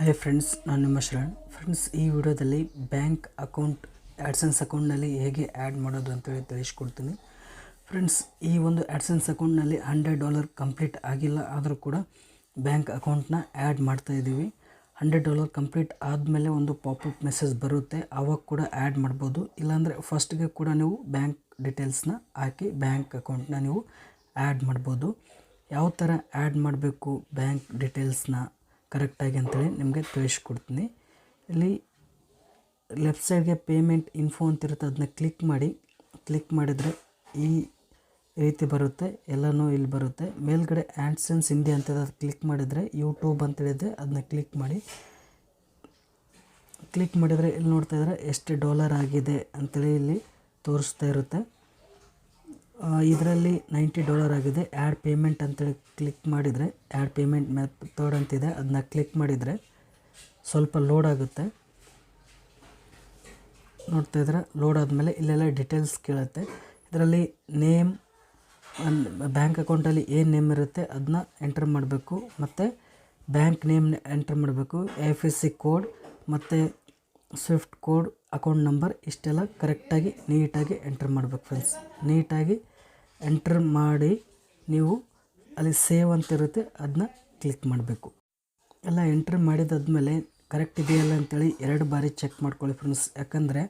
Hi friends, ನಾನು ನಿಮ್ಮ Sharan. Friends, ಈ ವಿಡಿಯೋದಲ್ಲಿ ಬ್ಯಾಂಕ್ ಅಕೌಂಟ್ ಆಡ್ಸೆನ್ಸ್ ಅಕೌಂಟ್ನಲ್ಲಿ ಹೇಗೆ ಆ್ಯಡ್ ಮಾಡೋದು ಅಂತೇಳಿ ತಿಳಿಸ್ಕೊಡ್ತೀನಿ. ಫ್ರೆಂಡ್ಸ್, ಈ ಒಂದು ಆಡ್ಸೆನ್ಸ್ ಅಕೌಂಟ್ನಲ್ಲಿ $100 ಕಂಪ್ಲೀಟ್ ಆಗಿಲ್ಲ ಆದರೂ ಕೂಡ ಬ್ಯಾಂಕ್ ಅಕೌಂಟ್ನ ಆ್ಯಡ್ ಮಾಡ್ತಾಯಿದ್ದೀವಿ. $100 ಕಂಪ್ಲೀಟ್ ಆದಮೇಲೆ ಒಂದು ಪಾಪಪ್ ಮೆಸೇಜ್ ಬರುತ್ತೆ, ಆವಾಗ ಕೂಡ ಆ್ಯಡ್ ಮಾಡ್ಬೋದು. ಇಲ್ಲಾಂದರೆ ಫಸ್ಟ್ಗೆ ಕೂಡ ನೀವು ಬ್ಯಾಂಕ್ ಡೀಟೇಲ್ಸ್ನ ಹಾಕಿ ಬ್ಯಾಂಕ್ ಅಕೌಂಟ್ನ ನೀವು ಆ್ಯಡ್ ಮಾಡ್ಬೋದು. ಯಾವ ಥರ ಆ್ಯಡ್ ಮಾಡಬೇಕು ಬ್ಯಾಂಕ್ ಡೀಟೇಲ್ಸ್ನ ಕರೆಕ್ಟಾಗಿ ಅಂತೇಳಿ ನಿಮಗೆ ತಿಳಿಸ್ಕೊಡ್ತೀನಿ. ಇಲ್ಲಿ ಲೆಫ್ಟ್ ಸೈಡ್ಗೆ ಪೇಮೆಂಟ್ ಇನ್ಫೋ ಅಂತಿರುತ್ತೆ, ಅದನ್ನ ಕ್ಲಿಕ್ ಮಾಡಿದರೆ ಈ ರೀತಿ ಬರುತ್ತೆ, ಎಲ್ಲನೂ ಇಲ್ಲಿ ಬರುತ್ತೆ. ಮೇಲ್ಗಡೆ ಆಡ್ಸೆನ್ಸ್ ಹಿಂದಿ ಅಂತ ಅದು ಕ್ಲಿಕ್ ಮಾಡಿದರೆ ಯೂಟ್ಯೂಬ್ ಅಂತೇಳಿದೆ, ಅದನ್ನ ಕ್ಲಿಕ್ ಮಾಡಿದರೆ ಇಲ್ಲಿ ನೋಡ್ತಾ ಇದ್ದಾರೆ ಎಷ್ಟು ಡಾಲರ್ ಆಗಿದೆ ಅಂತೇಳಿ ಇಲ್ಲಿ ತೋರಿಸ್ತಾ ಇರುತ್ತೆ. ಇದರಲ್ಲಿ $90 ಆಗಿದೆ. ಆ್ಯಡ್ ಪೇಮೆಂಟ್ ಅಂತೇಳಿ ಕ್ಲಿಕ್ ಮಾಡಿದರೆ ಆ್ಯಡ್ ಪೇಮೆಂಟ್ ಮೆಥಡ್ ಅಂತಿದೆ, ಅದನ್ನ ಕ್ಲಿಕ್ ಮಾಡಿದರೆ ಸ್ವಲ್ಪ ಲೋಡ್ ಆಗುತ್ತೆ. ನೋಡ್ತಾ ಇದ್ರೆ ಲೋಡ್ ಆದಮೇಲೆ ಇಲ್ಲೆಲ್ಲ ಡೀಟೇಲ್ಸ್ ಕೇಳುತ್ತೆ. ಇದರಲ್ಲಿ ನೇಮ್, ಬ್ಯಾಂಕ್ ಅಕೌಂಟಲ್ಲಿ ಏನು ನೇಮ್ ಇರುತ್ತೆ ಅದನ್ನ ಎಂಟ್ರ್ ಮಾಡಬೇಕು, ಮತ್ತು ಬ್ಯಾಂಕ್ ನೇಮ್ ಎಂಟ್ರ್ ಮಾಡಬೇಕು, IFSC ಕೋಡ್ ಮತ್ತು ಸ್ವಿಫ್ಟ್ ಕೋಡ್, ಅಕೌಂಟ್ ನಂಬರ್ ಇಷ್ಟೆಲ್ಲ ಕರೆಕ್ಟಾಗಿ ನೀಟಾಗಿ ಎಂಟ್ರ್ ಮಾಡಬೇಕು. ಫ್ರೆಂಡ್ಸ್, ನೀಟಾಗಿ ಎಂಟ್ರ್ ಮಾಡಿ ನೀವು ಅಲ್ಲಿ ಸೇವ್ ಅಂತ ಇರುತ್ತೆ, ಅದನ್ನ ಕ್ಲಿಕ್ ಮಾಡಬೇಕು. ಎಲ್ಲ ಎಂಟ್ರ್ ಮಾಡಿದಾದ್ಮೇಲೆ ಕರೆಕ್ಟ್ ಇದೆಯಲ್ಲ ಅಂತೇಳಿ 2 ಬಾರಿ ಚೆಕ್ ಮಾಡ್ಕೊಳ್ಳಿ ಫ್ರೆಂಡ್ಸ್. ಯಾಕಂದರೆ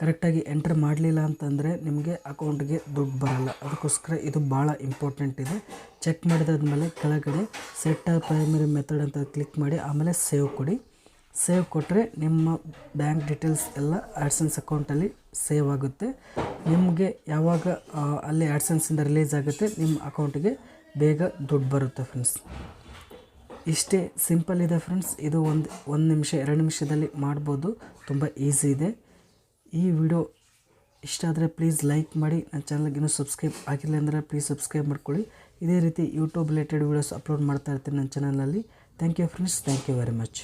ಕರೆಕ್ಟಾಗಿ ಎಂಟ್ರ್ ಮಾಡಲಿಲ್ಲ ಅಂತಂದರೆ ನಿಮಗೆ ಅಕೌಂಟ್ಗೆ ದುಡ್ಡು ಬರೋಲ್ಲ. ಅದಕ್ಕೋಸ್ಕರ ಇದು ಭಾಳ ಇಂಪಾರ್ಟೆಂಟ್ ಇದೆ. ಚೆಕ್ ಮಾಡಿದಾದ್ಮೇಲೆ ಕೆಳಗಡೆ ಸೆಟ್ ಪ್ರೈಮರಿ ಮೆಥಡ್ ಅಂತ ಕ್ಲಿಕ್ ಮಾಡಿ ಆಮೇಲೆ ಸೇವ್ ಕೊಡಿ. ಸೇವ್ ಕೊಟ್ಟರೆ ನಿಮ್ಮ ಬ್ಯಾಂಕ್ ಡೀಟೇಲ್ಸ್ ಎಲ್ಲ ಆಡ್ಸೆನ್ಸ್ ಅಕೌಂಟಲ್ಲಿ ಸೇವ್ ಆಗುತ್ತೆ. ನಿಮಗೆ ಯಾವಾಗ ಅಲ್ಲಿ ಆಡ್ಸೆನ್ಸಿಂದ ರಿಲೀಸ್ ಆಗುತ್ತೆ ನಿಮ್ಮ ಅಕೌಂಟಿಗೆ ಬೇಗ ದುಡ್ಡು ಬರುತ್ತೆ. ಫ್ರೆಂಡ್ಸ್, ಇಷ್ಟೇ ಸಿಂಪಲ್ ಇದೆ ಫ್ರೆಂಡ್ಸ್. ಇದು ಒಂದು ನಿಮಿಷ 2 ನಿಮಿಷದಲ್ಲಿ ಮಾಡ್ಬೋದು, ತುಂಬ ಈಸಿ ಇದೆ. ಈ ವಿಡಿಯೋ ಇಷ್ಟ ಆದರೆ ಪ್ಲೀಸ್ ಲೈಕ್ ಮಾಡಿ. ನನ್ನ ಚಾನಲ್ಗೆ ಇನ್ನೂ ಸಬ್ಸ್ಕ್ರೈಬ್ ಆಗಿಲ್ಲ ಅಂದರೆ ಪ್ಲೀಸ್ ಸಬ್ಸ್ಕ್ರೈಬ್ ಮಾಡ್ಕೊಳ್ಳಿ. ಇದೇ ರೀತಿ ಯೂಟ್ಯೂಬ್ ರಿಲೇಟೆಡ್ ವೀಡಿಯೋಸ್ ಅಪ್ಲೋಡ್ ಮಾಡ್ತಾ ಇರ್ತೀನಿ ನನ್ನ ಚಾನಲಲ್ಲಿ. Thank you friends, thank you very much.